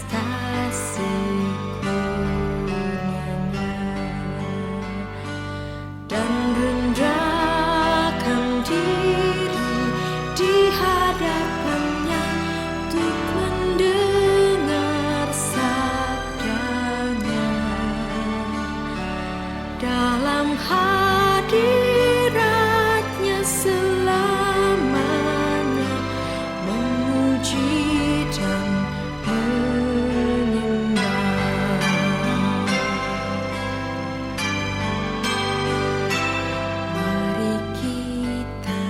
kasih kurnianya, dan rendahkan diri di hadapannya untuk mendengar sabdanya. Dalam hadiratnya selamanya memuji dan menyembah. Mari kita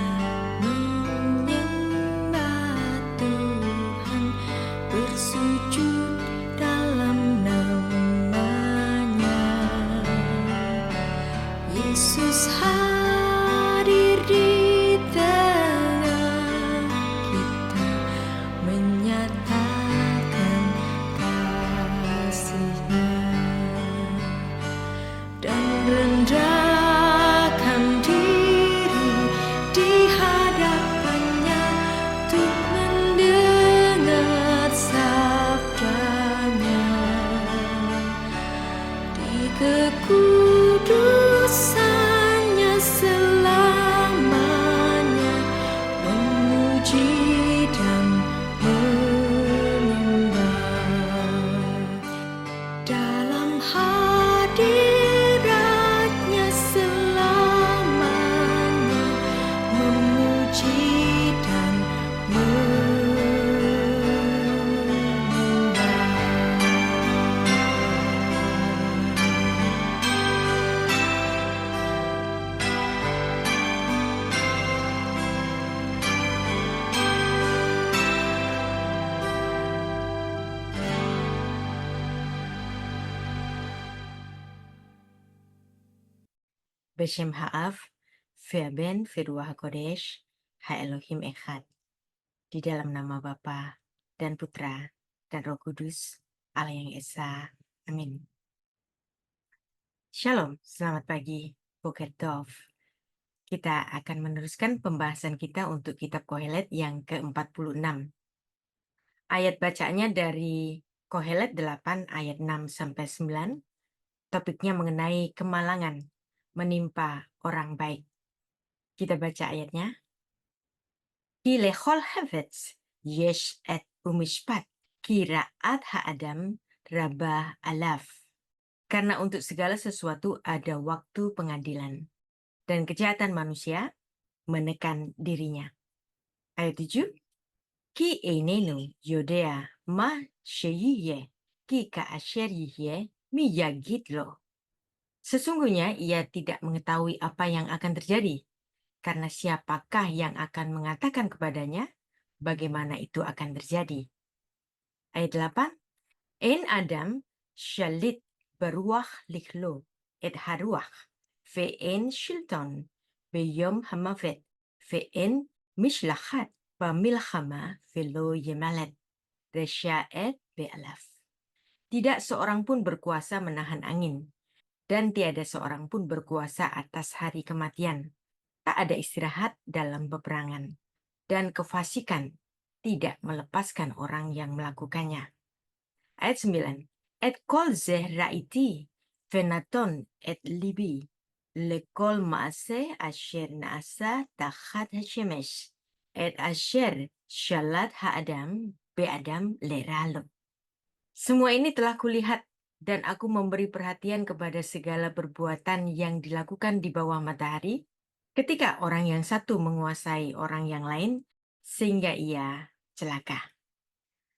menyembah Tuhan, bersujud dalam nama-Nya. Yesus hadir di tengah kita, menyatakan kasih-Nya, dan rendahkan diri di hadapannya untuk mendengar sabdanya. Di kekudusannya selamanya memuji dan menyembah. Dalam hadiratnya selamanya memuji dan Beshem Ha'av, Ve'aben, Ve'ruach HaKodesh, Ha'elohim Echad. Di dalam nama Bapa dan Putra dan Roh Kudus, Allah yang Esa. Amin. Shalom, selamat pagi, Boker Tov. Kita akan meneruskan pembahasan kita untuk kitab Kohelet yang ke-46. Ayat bacaannya dari Kohelet 8 ayat 6-9. Topiknya mengenai kemalangan menimpa orang baik. Kita baca ayatnya. Ki lechol havetz yesh et umishpat kiraat ha'adam rabah alaf. Karena untuk segala sesuatu ada waktu pengadilan, dan kejahatan manusia menekan dirinya. Ayat 7. Ki einenu yodea ma sheyiye ki ka'asher yiye miyagid lo. Sesungguhnya ia tidak mengetahui apa yang akan terjadi, karena siapakah yang akan mengatakan kepadanya bagaimana itu akan terjadi. Ayat 8. En Adam shalit beruach lichlo et haruach ve'en shilton beyom hamavet ve'en mishlachat bamilchama velo yemalet resyaet be'alaf. Tidak seorang pun berkuasa menahan angin, dan tiada seorang pun berkuasa atas hari kematian. Tak ada istirahat dalam peperangan, dan kefasikan tidak melepaskan orang yang melakukannya. Ayat 9. Et kol zeh ra'iti venaton et libi lekol ma'ase asher na'asa tachat hashemesh et asher shalat ha'adam be'adam leralo. Semua ini telah kulihat, dan aku memberi perhatian kepada segala perbuatan yang dilakukan di bawah matahari, ketika orang yang satu menguasai orang yang lain, sehingga ia celaka.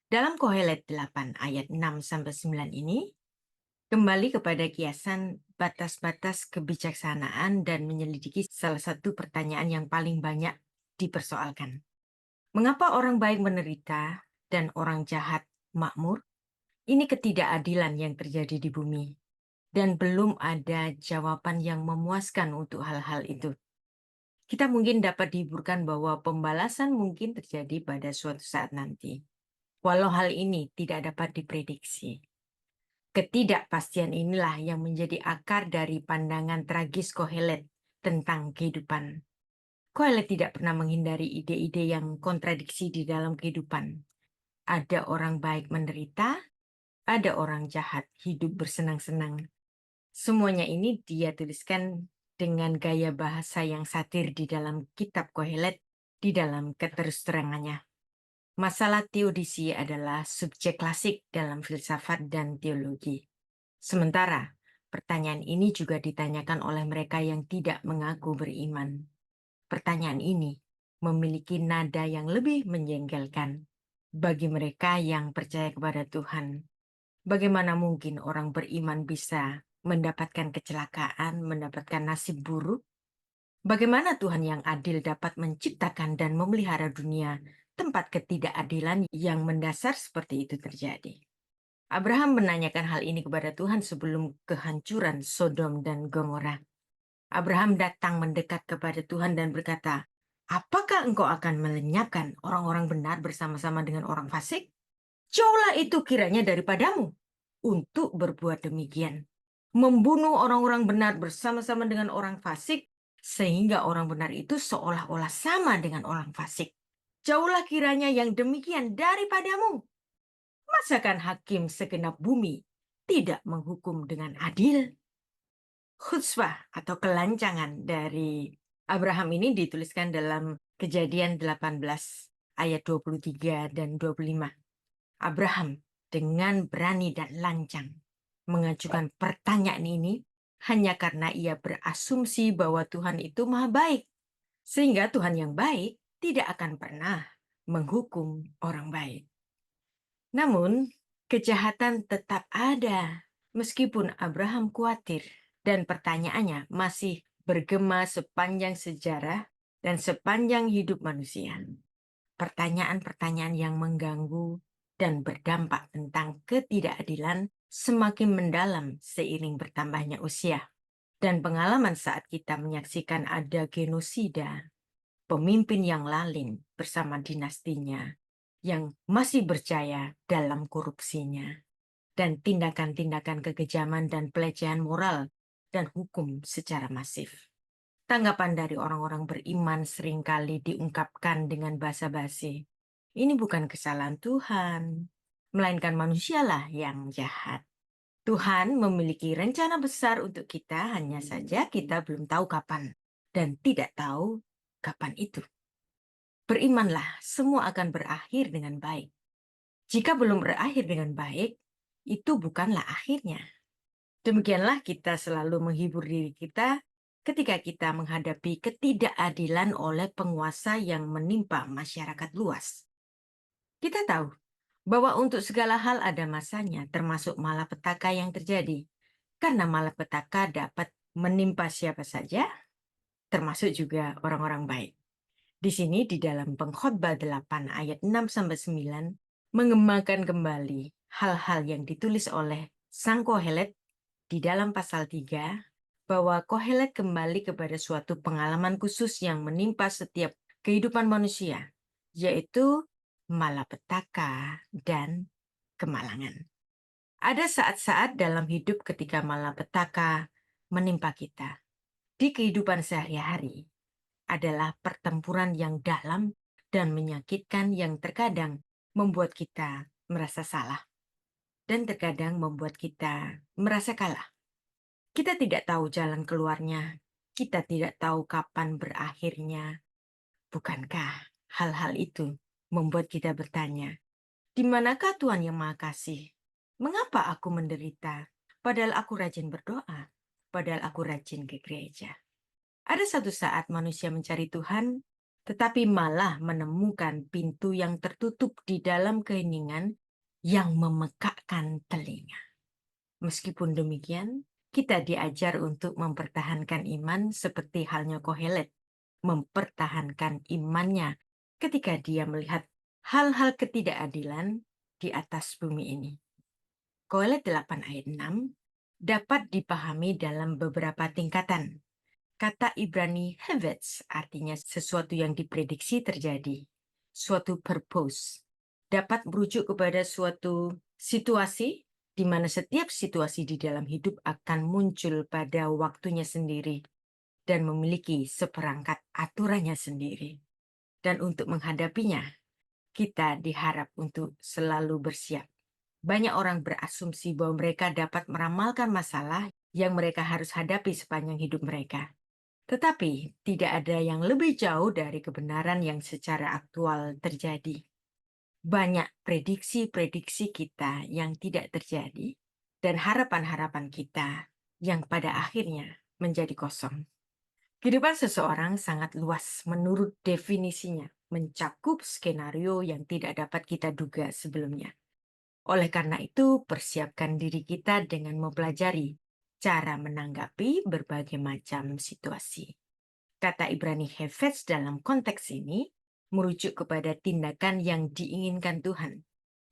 Dalam Kohelet 8 ayat 6-9 ini, kembali kepada kiasan batas-batas kebijaksanaan dan menyelidiki salah satu pertanyaan yang paling banyak dipersoalkan. Mengapa orang baik menderita dan orang jahat makmur? Ini ketidakadilan yang terjadi di bumi, dan belum ada jawaban yang memuaskan untuk hal-hal itu. Kita mungkin dapat dihiburkan bahwa pembalasan mungkin terjadi pada suatu saat nanti, walau hal ini tidak dapat diprediksi. Ketidakpastian inilah yang menjadi akar dari pandangan tragis Kohelet tentang kehidupan. Kohelet tidak pernah menghindari ide-ide yang kontradiksi di dalam kehidupan. Ada orang baik menderita, ada orang jahat hidup bersenang-senang. Semuanya ini dia tuliskan dengan gaya bahasa yang satir di dalam kitab Kohelet, di dalam keterus-terangannya. Masalah teodisi adalah subjek klasik dalam filsafat dan teologi. Sementara, pertanyaan ini juga ditanyakan oleh mereka yang tidak mengaku beriman. Pertanyaan ini memiliki nada yang lebih menjengkelkan bagi mereka yang percaya kepada Tuhan. Bagaimana mungkin orang beriman bisa mendapatkan kecelakaan, mendapatkan nasib buruk? Bagaimana Tuhan yang adil dapat menciptakan dan memelihara dunia tempat ketidakadilan yang mendasar seperti itu terjadi? Abraham menanyakan hal ini kepada Tuhan sebelum kehancuran Sodom dan Gomora. Abraham datang mendekat kepada Tuhan dan berkata, "Apakah engkau akan melenyapkan orang-orang benar bersama-sama dengan orang fasik? Jauhlah itu kiranya daripadamu untuk berbuat demikian. Membunuh orang-orang benar bersama-sama dengan orang fasik, sehingga orang benar itu seolah-olah sama dengan orang fasik. Jauhlah kiranya yang demikian daripadamu. Masakan hakim segenap bumi tidak menghukum dengan adil?" Khutswah atau kelancangan dari Abraham ini dituliskan dalam Kejadian 18 ayat 23 dan 25. Abraham dengan berani dan lancang mengajukan pertanyaan ini hanya karena ia berasumsi bahwa Tuhan itu maha baik. Sehingga Tuhan yang baik tidak akan pernah menghukum orang baik. Namun, kejahatan tetap ada meskipun Abraham khawatir dan pertanyaannya masih bergema sepanjang sejarah dan sepanjang hidup manusia. Pertanyaan-pertanyaan yang mengganggu dan berdampak tentang ketidakadilan semakin mendalam seiring bertambahnya usia. Dan pengalaman saat kita menyaksikan ada genosida, pemimpin yang lalim bersama dinastinya, yang masih berjaya dalam korupsinya, dan tindakan-tindakan kekejaman dan pelecehan moral dan hukum secara masif. Tanggapan dari orang-orang beriman seringkali diungkapkan dengan basa-basi. Ini bukan kesalahan Tuhan, melainkan manusialah yang jahat. Tuhan memiliki rencana besar untuk kita, hanya saja kita belum tahu kapan dan tidak tahu kapan itu. Berimanlah, semua akan berakhir dengan baik. Jika belum berakhir dengan baik, itu bukanlah akhirnya. Demikianlah kita selalu menghibur diri kita ketika kita menghadapi ketidakadilan oleh penguasa yang menimpa masyarakat luas. Kita tahu bahwa untuk segala hal ada masanya, termasuk malapetaka yang terjadi. Karena malapetaka dapat menimpa siapa saja, termasuk juga orang-orang baik. Di sini di dalam Pengkhotbah 8 ayat 6-9 mengemakan kembali hal-hal yang ditulis oleh Sang Kohelet di dalam pasal 3, bahwa Kohelet kembali kepada suatu pengalaman khusus yang menimpa setiap kehidupan manusia, yaitu malapetaka dan kemalangan. Ada saat-saat dalam hidup ketika malapetaka menimpa kita. Di kehidupan sehari-hari adalah pertempuran yang dalam dan menyakitkan yang terkadang membuat kita merasa salah dan terkadang membuat kita merasa kalah. Kita tidak tahu jalan keluarnya, kita tidak tahu kapan berakhirnya. Bukankah hal-hal itu membuat kita bertanya, di manakah Tuhan yang Maha Kasih? Mengapa aku menderita? Padahal aku rajin berdoa, padahal aku rajin ke gereja. Ada satu saat manusia mencari Tuhan, tetapi malah menemukan pintu yang tertutup di dalam keheningan yang memekakkan telinga. Meskipun demikian, kita diajar untuk mempertahankan iman seperti halnya Kohelet, mempertahankan imannya ketika dia melihat hal-hal ketidakadilan di atas bumi ini. Kohelet 8 ayat 6 dapat dipahami dalam beberapa tingkatan. Kata Ibrani hevetz artinya sesuatu yang diprediksi terjadi, suatu purpose, dapat merujuk kepada suatu situasi di mana setiap situasi di dalam hidup akan muncul pada waktunya sendiri dan memiliki seperangkat aturannya sendiri. Dan untuk menghadapinya, kita diharap untuk selalu bersiap. Banyak orang berasumsi bahwa mereka dapat meramalkan masalah yang mereka harus hadapi sepanjang hidup mereka. Tetapi tidak ada yang lebih jauh dari kebenaran yang secara aktual terjadi. Banyak prediksi-prediksi kita yang tidak terjadi dan harapan-harapan kita yang pada akhirnya menjadi kosong. Kehidupan seseorang sangat luas menurut definisinya, mencakup skenario yang tidak dapat kita duga sebelumnya. Oleh karena itu, persiapkan diri kita dengan mempelajari cara menanggapi berbagai macam situasi. Kata Ibrani Hefetz dalam konteks ini merujuk kepada tindakan yang diinginkan Tuhan.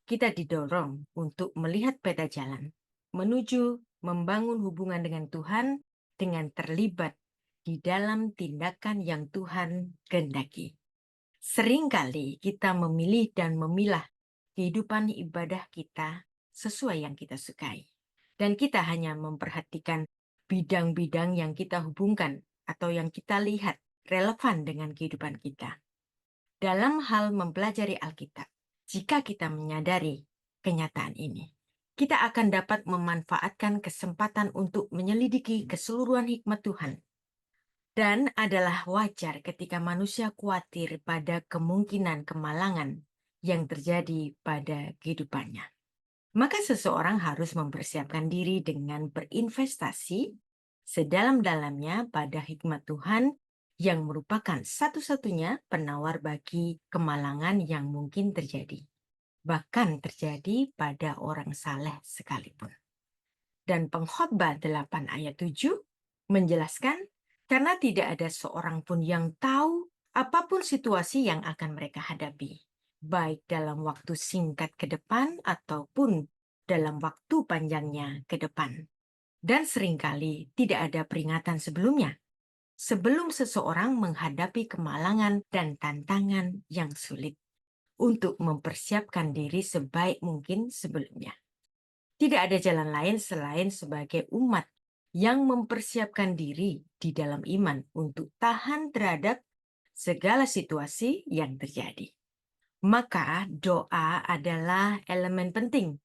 Kita didorong untuk melihat peta jalan, menuju membangun hubungan dengan Tuhan dengan terlibat di dalam tindakan yang Tuhan kehendaki. Seringkali kita memilih dan memilah kehidupan ibadah kita sesuai yang kita sukai. Dan kita hanya memperhatikan bidang-bidang yang kita hubungkan atau yang kita lihat relevan dengan kehidupan kita. Dalam hal mempelajari Alkitab, jika kita menyadari kenyataan ini, kita akan dapat memanfaatkan kesempatan untuk menyelidiki keseluruhan hikmat Tuhan. Dan adalah wajar ketika manusia khawatir pada kemungkinan kemalangan yang terjadi pada kehidupannya. Maka seseorang harus mempersiapkan diri dengan berinvestasi sedalam-dalamnya pada hikmat Tuhan yang merupakan satu-satunya penawar bagi kemalangan yang mungkin terjadi. Bahkan terjadi pada orang saleh sekalipun. Dan Pengkhotbah 8 ayat 7 menjelaskan, karena tidak ada seorang pun yang tahu apapun situasi yang akan mereka hadapi, baik dalam waktu singkat ke depan ataupun dalam waktu panjangnya ke depan. Dan seringkali tidak ada peringatan sebelumnya, sebelum seseorang menghadapi kemalangan dan tantangan yang sulit, untuk mempersiapkan diri sebaik mungkin sebelumnya. Tidak ada jalan lain selain sebagai umat yang mempersiapkan diri di dalam iman untuk tahan terhadap segala situasi yang terjadi. Maka doa adalah elemen penting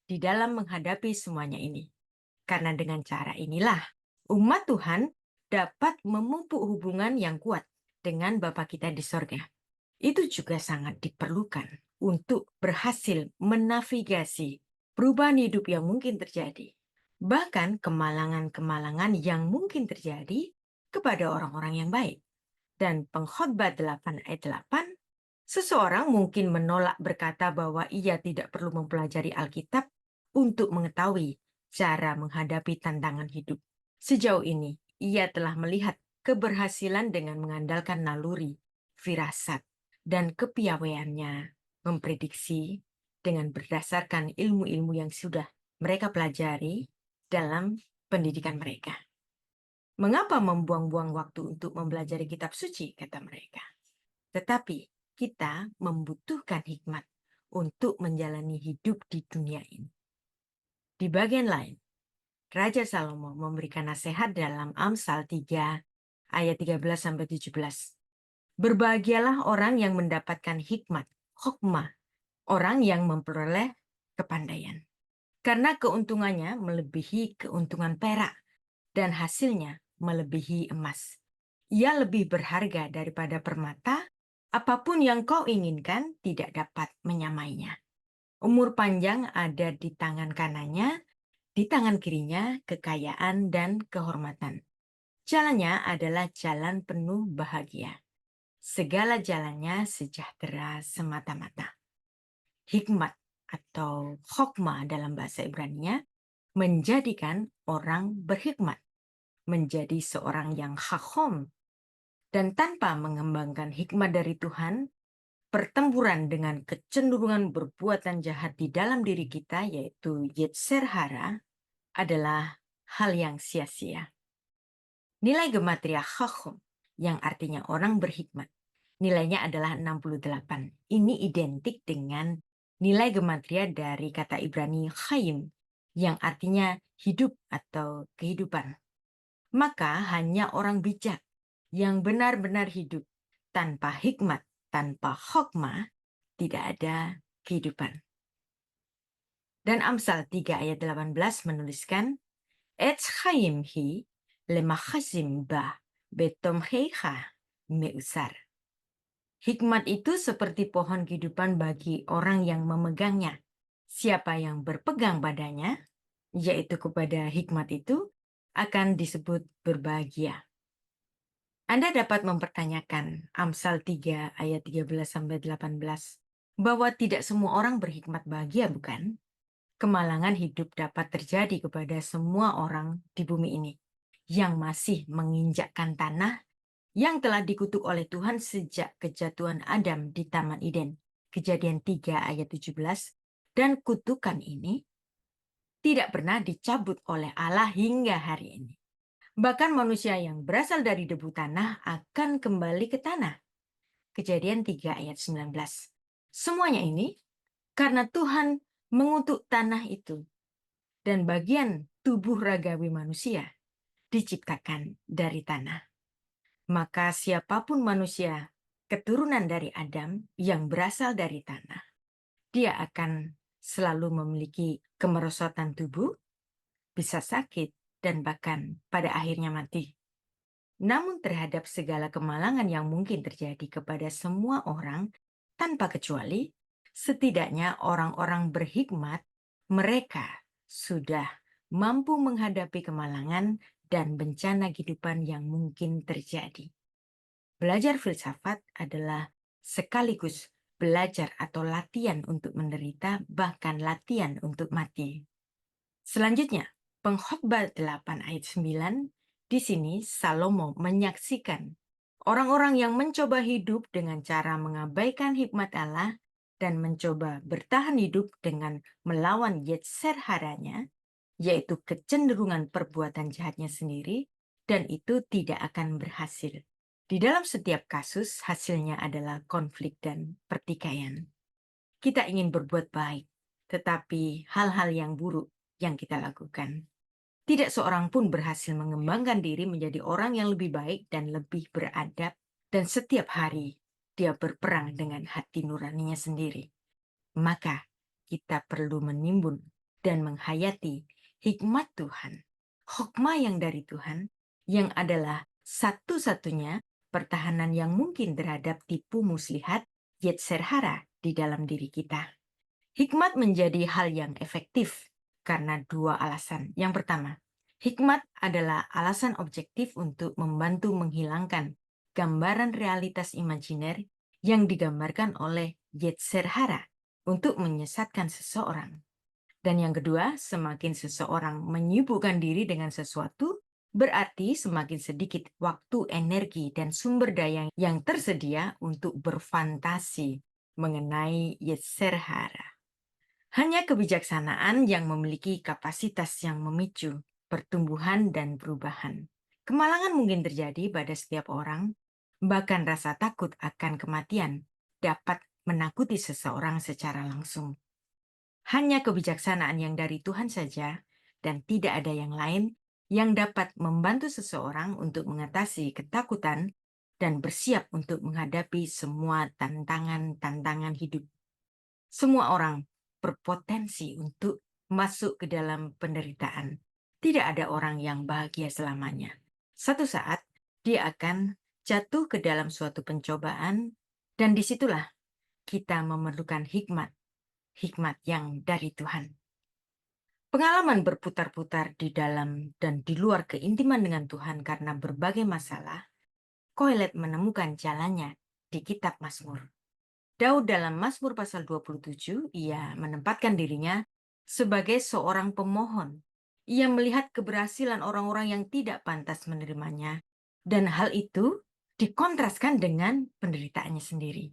di dalam menghadapi semuanya ini. Karena dengan cara inilah umat Tuhan dapat memupuk hubungan yang kuat dengan Bapa kita di sorga. Itu juga sangat diperlukan untuk berhasil menavigasi perubahan hidup yang mungkin terjadi. Bahkan kemalangan-kemalangan yang mungkin terjadi kepada orang-orang yang baik. Dan Pengkhotbah 8 ayat 8, seseorang mungkin menolak berkata bahwa ia tidak perlu mempelajari Alkitab untuk mengetahui cara menghadapi tantangan hidup. Sejauh ini, ia telah melihat keberhasilan dengan mengandalkan naluri, firasat, dan kepiawaiannya memprediksi dengan berdasarkan ilmu-ilmu yang sudah mereka pelajari dalam pendidikan mereka. Mengapa membuang-buang waktu untuk mempelajari kitab suci, kata mereka. Tetapi kita membutuhkan hikmat untuk menjalani hidup di dunia ini. Di bagian lain, Raja Salomo memberikan nasihat dalam Amsal 3 ayat 13-17. Berbahagialah orang yang mendapatkan hikmat, hokmah, orang yang memperoleh kepandaian. Karena keuntungannya melebihi keuntungan perak dan hasilnya melebihi emas. Ia lebih berharga daripada permata, apapun yang kau inginkan tidak dapat menyamainya. Umur panjang ada di tangan kanannya, di tangan kirinya kekayaan dan kehormatan. Jalannya adalah jalan penuh bahagia. Segala jalannya sejahtera semata-mata. Hikmat atau hokmah dalam bahasa Ibrani-nya menjadikan orang berhikmat, menjadi seorang yang hakom. Dan tanpa mengembangkan hikmat dari Tuhan, pertempuran dengan kecenderungan berbuatan jahat di dalam diri kita, yaitu Yetzer hara, adalah hal yang sia-sia. Nilai gematria hakom, yang artinya orang berhikmat, nilainya adalah 68. Ini identik dengan nilai gematria dari kata Ibrani chayim, yang artinya hidup atau kehidupan. Maka hanya orang bijak yang benar-benar hidup tanpa hikmat, tanpa hokmah, tidak ada kehidupan. Dan Amsal 3 ayat 18 menuliskan, Etz chaim hi lemachazim ba betomhecha meusar. Hikmat itu seperti pohon kehidupan bagi orang yang memegangnya. Siapa yang berpegang padanya, yaitu kepada hikmat itu, akan disebut berbahagia. Anda dapat mempertanyakan Amsal 3 ayat 13-18 bahwa tidak semua orang berhikmat bahagia, bukan? Kemalangan hidup dapat terjadi kepada semua orang di bumi ini yang masih menginjakkan tanah yang telah dikutuk oleh Tuhan sejak kejatuhan Adam di Taman Eden. Kejadian 3 ayat 17. Dan kutukan ini tidak pernah dicabut oleh Allah hingga hari ini. Bahkan manusia yang berasal dari debu tanah akan kembali ke tanah. Kejadian 3 ayat 19. Semuanya ini karena Tuhan mengutuk tanah itu. Dan bagian tubuh ragawi manusia diciptakan dari tanah. Maka siapapun manusia keturunan dari Adam yang berasal dari tanah, dia akan selalu memiliki kemerosotan tubuh, bisa sakit, dan bahkan pada akhirnya mati. Namun terhadap segala kemalangan yang mungkin terjadi kepada semua orang, tanpa kecuali, setidaknya orang-orang berhikmat, mereka sudah mampu menghadapi kemalangan dan bencana kehidupan yang mungkin terjadi. Belajar filsafat adalah sekaligus belajar atau latihan untuk menderita, bahkan latihan untuk mati. Selanjutnya, Pengkhotbah 8 ayat 9, di sini Salomo menyaksikan orang-orang yang mencoba hidup dengan cara mengabaikan hikmat Allah dan mencoba bertahan hidup dengan melawan yetzer haranya, yaitu kecenderungan perbuatan jahatnya sendiri, dan itu tidak akan berhasil. Di dalam setiap kasus, hasilnya adalah konflik dan pertikaian. Kita ingin berbuat baik, tetapi hal-hal yang buruk yang kita lakukan. Tidak seorang pun berhasil mengembangkan diri menjadi orang yang lebih baik dan lebih beradab, dan setiap hari dia berperang dengan hati nuraninya sendiri. Maka kita perlu menimbun dan menghayati hikmat Tuhan, hikmah yang dari Tuhan, yang adalah satu-satunya pertahanan yang mungkin terhadap tipu muslihat yetzer hara di dalam diri kita. Hikmat menjadi hal yang efektif karena dua alasan. Yang pertama, hikmat adalah alasan objektif untuk membantu menghilangkan gambaran realitas imajiner yang digambarkan oleh yetzer hara untuk menyesatkan seseorang. Dan yang kedua, semakin seseorang menyibukkan diri dengan sesuatu, berarti semakin sedikit waktu, energi, dan sumber daya yang tersedia untuk berfantasi mengenai yetzer hara. Hanya kebijaksanaan yang memiliki kapasitas yang memicu pertumbuhan dan perubahan. Kemalangan mungkin terjadi pada setiap orang, bahkan rasa takut akan kematian dapat menakuti seseorang secara langsung. Hanya kebijaksanaan yang dari Tuhan saja dan tidak ada yang lain yang dapat membantu seseorang untuk mengatasi ketakutan dan bersiap untuk menghadapi semua tantangan-tantangan hidup. Semua orang berpotensi untuk masuk ke dalam penderitaan. Tidak ada orang yang bahagia selamanya. Satu saat dia akan jatuh ke dalam suatu pencobaan, dan disitulah kita memerlukan hikmat yang dari Tuhan. Pengalaman berputar-putar di dalam dan di luar keintiman dengan Tuhan karena berbagai masalah, Kohelet menemukan jalannya di kitab Mazmur. Daud dalam Mazmur pasal 27, ia menempatkan dirinya sebagai seorang pemohon. Ia melihat keberhasilan orang-orang yang tidak pantas menerimanya, dan hal itu dikontraskan dengan penderitaannya sendiri.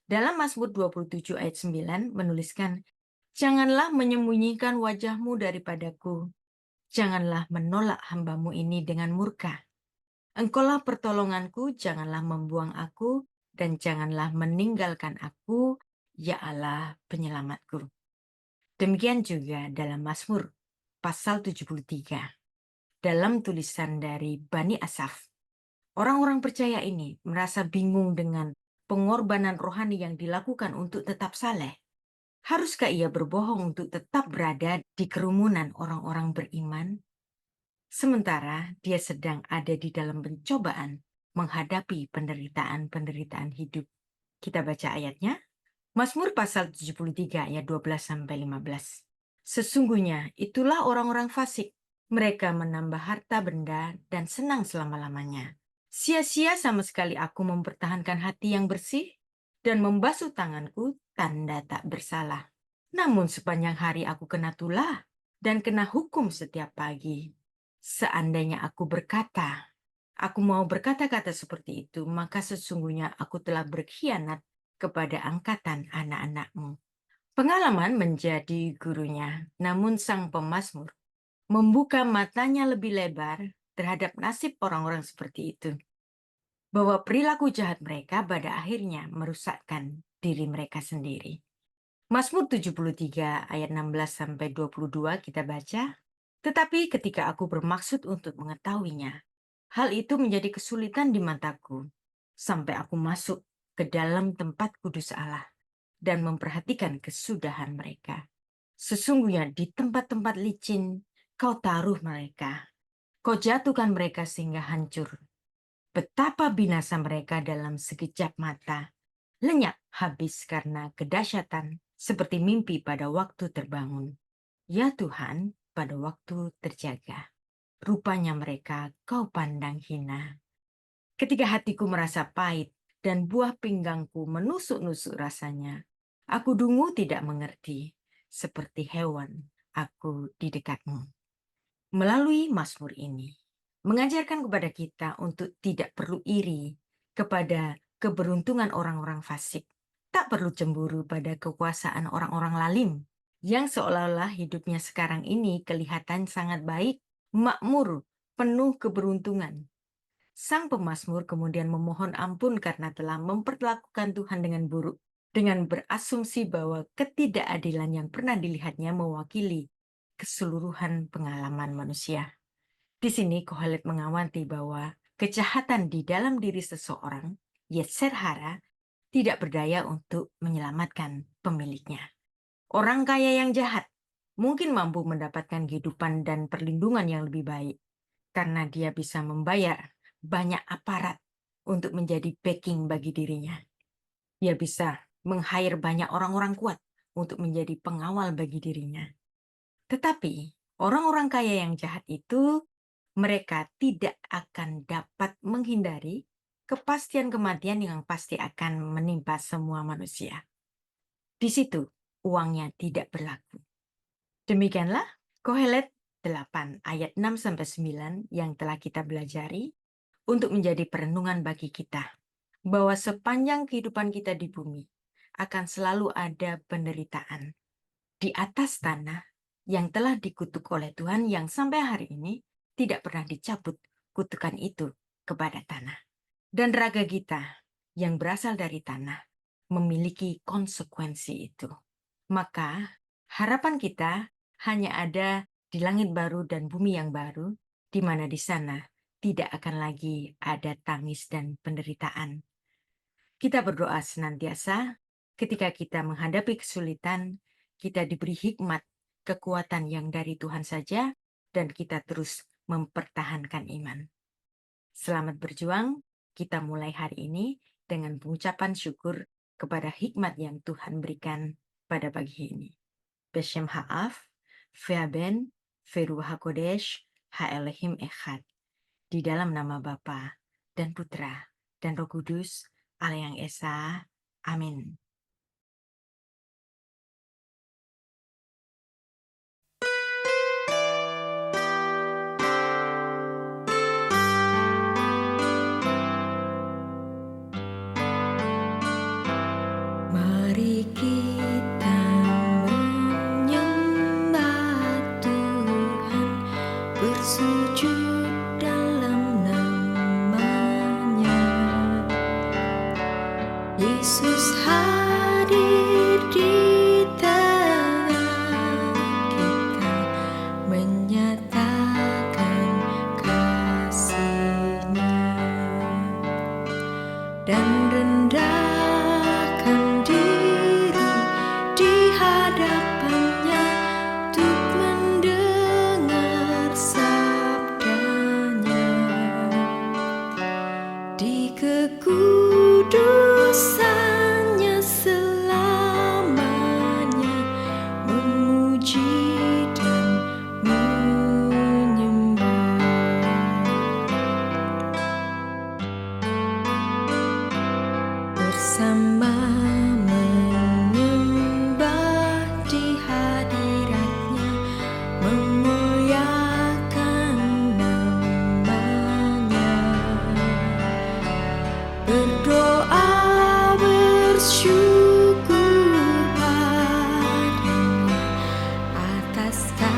Dalam Mazmur 27 ayat 9 menuliskan, "Janganlah menyembunyikan wajahmu daripadaku. Janganlah menolak hamba-Mu ini dengan murka. Engkaulah pertolonganku, janganlah membuang aku, dan janganlah meninggalkan aku, ya Allah penyelamatku." Demikian juga dalam Mazmur pasal 73. Dalam tulisan dari Bani Asaf, orang-orang percaya ini merasa bingung dengan pengorbanan rohani yang dilakukan untuk tetap saleh? Haruskah ia berbohong untuk tetap berada di kerumunan orang-orang beriman, sementara dia sedang ada di dalam pencobaan menghadapi penderitaan-penderitaan hidup? Kita baca ayatnya. Mazmur pasal 73 ayat 12-15. Sesungguhnya itulah orang-orang fasik. Mereka menambah harta benda dan senang selama-lamanya. Sia-sia sama sekali aku mempertahankan hati yang bersih dan membasuh tanganku tanda tak bersalah. Namun sepanjang hari aku kena tulah dan kena hukum setiap pagi. Seandainya aku mau berkata-kata seperti itu, maka sesungguhnya aku telah berkhianat kepada angkatan anak-anakmu. Pengalaman menjadi gurunya, namun sang pemazmur membuka matanya lebih lebar terhadap nasib orang-orang seperti itu. Bahwa perilaku jahat mereka pada akhirnya merusakkan diri mereka sendiri. Mazmur 73 ayat 16-22 kita baca, tetapi ketika aku bermaksud untuk mengetahuinya, hal itu menjadi kesulitan di mataku, sampai aku masuk ke dalam tempat kudus Allah dan memperhatikan kesudahan mereka. Sesungguhnya di tempat-tempat licin kau taruh mereka, kau jatuhkan mereka sehingga hancur. Betapa binasa mereka dalam sekejap mata, lenyap habis karena kedahsyatan seperti mimpi pada waktu terbangun. Ya Tuhan, pada waktu terjaga, rupanya mereka kau pandang hina. Ketika hatiku merasa pahit dan buah pinggangku menusuk-nusuk rasanya, aku dungu tidak mengerti, seperti hewan aku di dekatmu. Melalui Mazmur ini, mengajarkan kepada kita untuk tidak perlu iri kepada keberuntungan orang-orang fasik. Tak perlu cemburu pada kekuasaan orang-orang lalim yang seolah-olah hidupnya sekarang ini kelihatan sangat baik, makmur, penuh keberuntungan. Sang pemazmur kemudian memohon ampun karena telah memperlakukan Tuhan dengan buruk, dengan berasumsi bahwa ketidakadilan yang pernah dilihatnya mewakili keseluruhan pengalaman manusia. Di sini Kohelet mengamati bahwa kejahatan di dalam diri seseorang, Yetzer hara, tidak berdaya untuk menyelamatkan pemiliknya. Orang kaya yang jahat mungkin mampu mendapatkan kehidupan dan perlindungan yang lebih baik karena dia bisa membayar banyak aparat untuk menjadi backing bagi dirinya. Dia bisa meng-hire banyak orang-orang kuat untuk menjadi pengawal bagi dirinya. Tetapi orang-orang kaya yang jahat itu, mereka tidak akan dapat menghindari kepastian kematian yang pasti akan menimpa semua manusia. Di situ uangnya tidak berlaku. Demikianlah Kohelet 8 ayat 6-9 yang telah kita belajari untuk menjadi perenungan bagi kita, bahwa sepanjang kehidupan kita di bumi akan selalu ada penderitaan di atas tanah yang telah dikutuk oleh Tuhan, yang sampai hari ini tidak pernah dicabut kutukan itu kepada tanah. Dan raga kita yang berasal dari tanah memiliki konsekuensi itu. Maka harapan kita hanya ada di langit baru dan bumi yang baru, di mana di sana tidak akan lagi ada tangis dan penderitaan. Kita berdoa senantiasa ketika kita menghadapi kesulitan, kita diberi hikmat, kekuatan yang dari Tuhan saja, dan kita terus mempertahankan iman. Selamat berjuang, kita mulai hari ini dengan pengucapan syukur kepada hikmat yang Tuhan berikan pada pagi ini. Beshem Ha'af, Ve'aben, Ve'ruach HaKodesh, Ha'elehim Echad. Di dalam nama Bapa dan Putra dan Roh Kudus, Allah yang Esa. Amin. Mari kita menyembah Tuhan, bersujud dalam nama-Nya. Yesus hadir di tengah kita, menyatakan kasih-Nya dan rendah lepaskan.